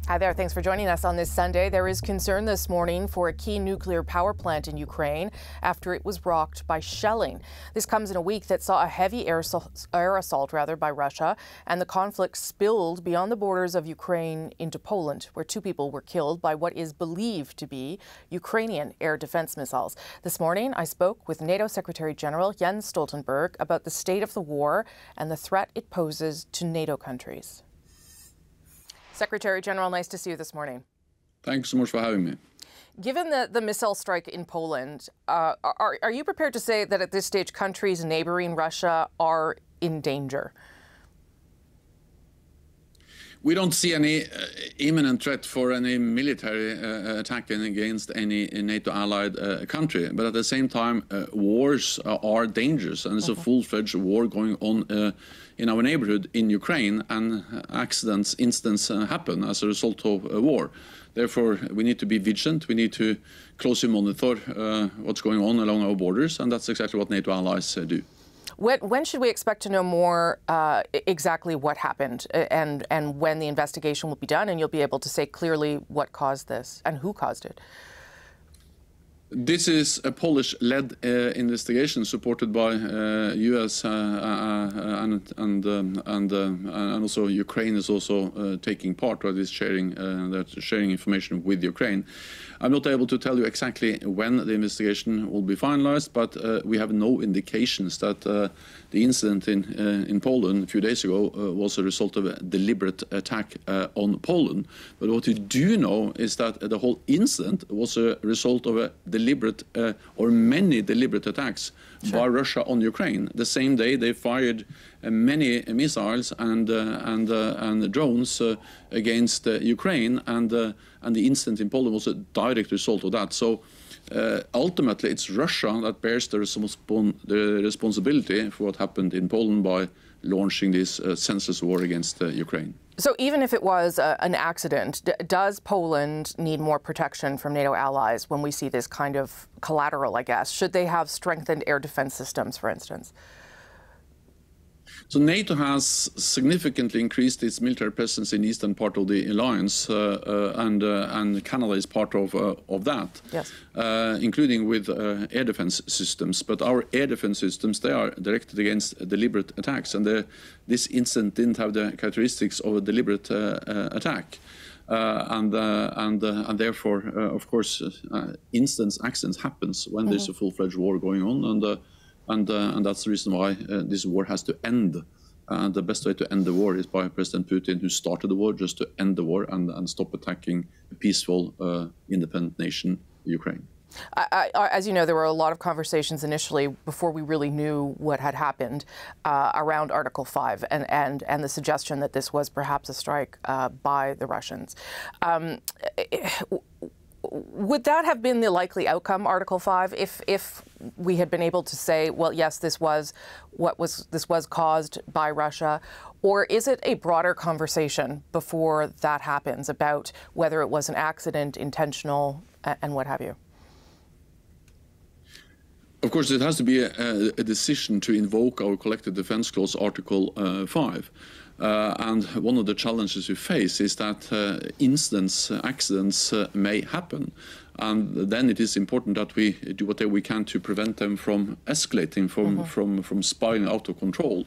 Hi there, thanks for joining us on this Sunday. There is concern this morning for a key nuclear power plant in Ukraine after it was rocked by shelling. This comes in a week that saw a heavy air assault by Russia, and the conflict spilled beyond the borders of Ukraine into Poland, where 2 people were killed by what is believed to be Ukrainian air defense missiles. This morning, I spoke with NATO Secretary-General Jens Stoltenberg about the state of the war and the threat it poses to NATO countries. Secretary General, nice to see you this morning. Thanks so much for having me. Given the missile strike in Poland, are you prepared to say that at this stage countries neighboring Russia are in danger? We don't see any imminent threat for any military attack against any NATO allied country. But at the same time, wars are dangerous, and there's a full-fledged war going on in our neighborhood in Ukraine, and incidents happen as a result of a war. Therefore, we need to be vigilant. We need to closely monitor what's going on along our borders, and that's exactly what NATO allies do. When should we expect to know more exactly what happened and when the investigation will be done, and you'll be able to say clearly what caused this and who caused it? This is a Polish-led investigation supported by US and also Ukraine is also taking part, or is sharing information with Ukraine. I'm not able to tell you exactly when the investigation will be finalized, but we have no indications that the incident in Poland a few days ago was a result of a deliberate attack on Poland. But what we do know is that the whole incident was a result of a deliberate or many deliberate attacks by Russia on Ukraine. The same day they fired many missiles and drones against Ukraine, and the incident in Poland was a direct result of that. So ultimately, it's Russia that bears the responsibility for what happened in Poland by launching this senseless war against Ukraine. So even if it was an accident, does Poland need more protection from NATO allies when we see this kind of collateral, I guess? Should they have strengthened air defense systems, for instance? So NATO has significantly increased its military presence in the eastern part of the alliance, and Canada is part of that, yes. Including with air defense systems. But our air defense systems, they are directed against deliberate attacks, and this incident didn't have the characteristics of a deliberate attack. And therefore, of course, accidents happens when there's a full-fledged war going on, and that's the reason why this war has to end. And the best way to end the war is by President Putin, who started the war, just to end the war and stop attacking a peaceful, independent nation, Ukraine. As you know, there were a lot of conversations initially before we really knew what had happened around Article 5 and the suggestion that this was perhaps a strike by the Russians. Would that have been the likely outcome, Article 5, if we had been able to say, well, yes, this was caused by Russia? Or is it a broader conversation before that happens about whether it was an accident, intentional, and what have you? Of course, it has to be a decision to invoke our collective defense clause, Article 5. And one of the challenges we face is that accidents may happen. And then it is important that we do whatever we can to prevent them from escalating, from spiraling out of control.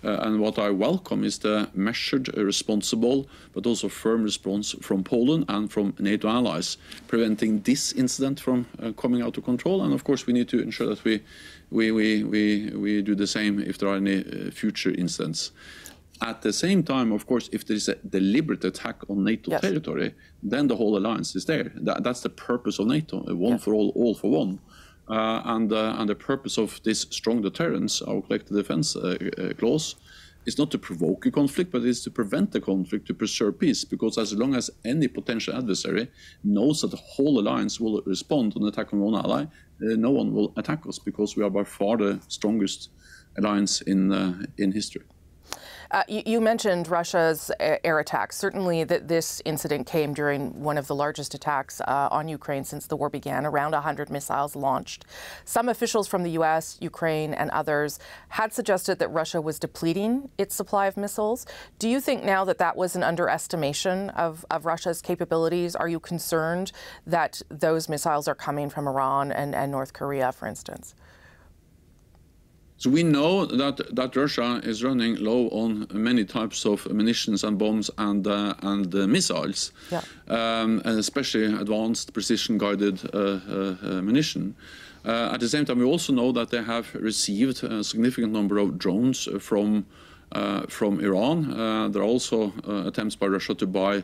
And what I welcome is the measured, responsible, but also firm response from Poland and from NATO allies, preventing this incident from coming out of control. And of course, we need to ensure that we do the same if there are any future incidents. At the same time, of course, if there is a deliberate attack on NATO territory, then the whole alliance is there. That's the purpose of NATO, one for all for one. And the purpose of this strong deterrence, our collective defense clause, is not to provoke a conflict, but is to prevent the conflict, to preserve peace. Because as long as any potential adversary knows that the whole alliance will respond to an attack on one ally, no one will attack us, because we are by far the strongest alliance in history. You mentioned Russia's air attacks. Certainly that this incident came during one of the largest attacks on Ukraine since the war began, around 100 missiles launched. Some officials from the U.S., Ukraine and others had suggested that Russia was depleting its supply of missiles. Do you think now that that was an underestimation of Russia's capabilities? Are you concerned that those missiles are coming from Iran and North Korea, for instance? So we know that Russia is running low on many types of munitions and bombs and missiles, especially advanced precision-guided munition. At the same time, we also know that they have received a significant number of drones from Iran. There are also attempts by Russia to buy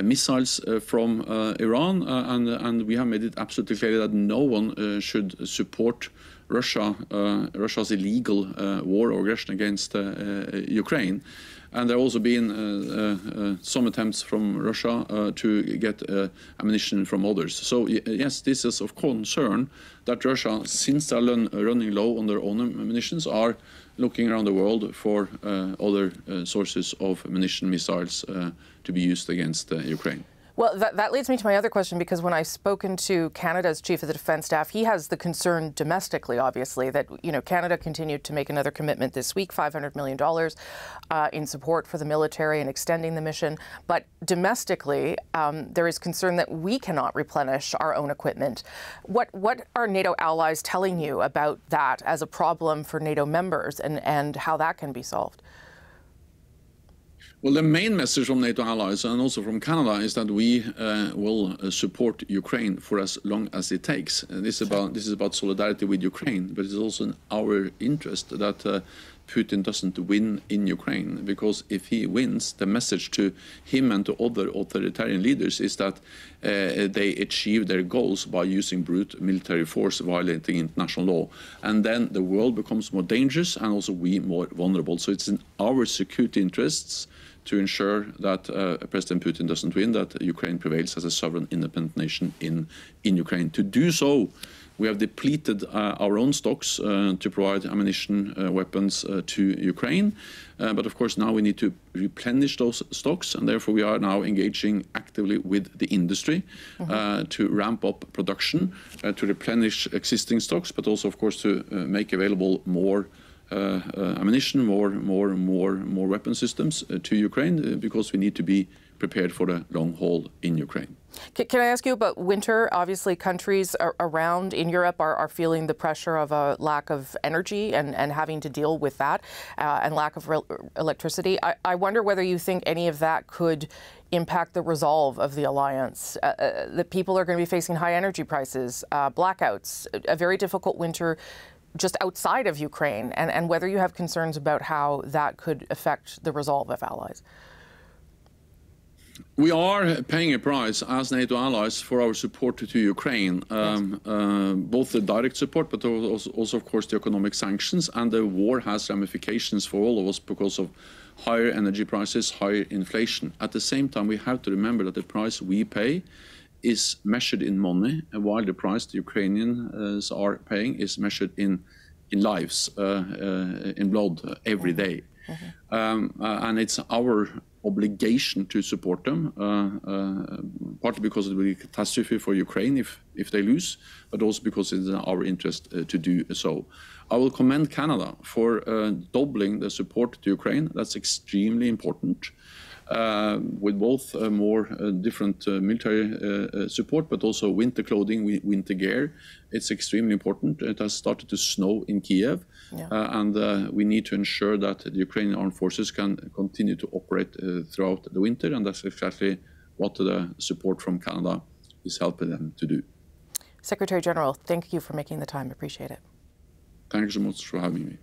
missiles from Iran, and we have made it absolutely clear that no one should support Russia's illegal war or aggression against Ukraine. And there have also been some attempts from Russia to get ammunition from others. So yes, this is of concern that Russia, since they're running low on their own munitions, are looking around the world for other sources of munition, missiles to be used against Ukraine. Well, that leads me to my other question, because when I've spoken to Canada's Chief of the Defence Staff, he has the concern domestically, obviously, that, you know, Canada continued to make another commitment this week, $500 million in support for the military and extending the mission. But domestically, there is concern that we cannot replenish our own equipment. What are NATO allies telling you about that as a problem for NATO members and how that can be solved? Well, the main message from NATO allies and also from Canada is that we will support Ukraine for as long as it takes. This is about solidarity with Ukraine, but it's also in our interest that Putin doesn't win in Ukraine, because if he wins, the message to him and to other authoritarian leaders is that they achieve their goals by using brute military force, violating international law. And then the world becomes more dangerous and also we more vulnerable. So it's in our security interests to ensure that President Putin doesn't win, that Ukraine prevails as a sovereign, independent nation in Ukraine. To do so, we have depleted our own stocks to provide ammunition, weapons to Ukraine. But of course, now we need to replenish those stocks, and therefore we are now engaging actively with the industry to ramp up production, to replenish existing stocks, but also, of course, to make available more ammunition, more weapon systems to Ukraine, because we need to be prepared for the long haul in Ukraine. Can I ask you about winter? Obviously, countries around in Europe are feeling the pressure of a lack of energy and having to deal with that and lack of electricity. I wonder whether you think any of that could impact the resolve of the alliance. That people are going to be facing high energy prices, blackouts, a very difficult winter just outside of Ukraine, and whether you have concerns about how that could affect the resolve of allies. We are paying a price as NATO allies for our support to Ukraine, both the direct support, but also, of course, the economic sanctions. And the war has ramifications for all of us because of higher energy prices, higher inflation. At the same time, we have to remember that the price we pay is measured in money, while the price the Ukrainians are paying is measured in lives, in blood, every day. And it's our obligation to support them, partly because it will be a catastrophe for Ukraine if they lose, but also because it's in our interest to do so. I will commend Canada for doubling the support to Ukraine. That's extremely important. With both more different military support, but also winter clothing, winter gear. It's extremely important. It has started to snow in Kiev, and we need to ensure that the Ukrainian armed forces can continue to operate throughout the winter, and that's exactly what the support from Canada is helping them to do. Secretary General, thank you for making the time. Appreciate it. Thank you so much for having me.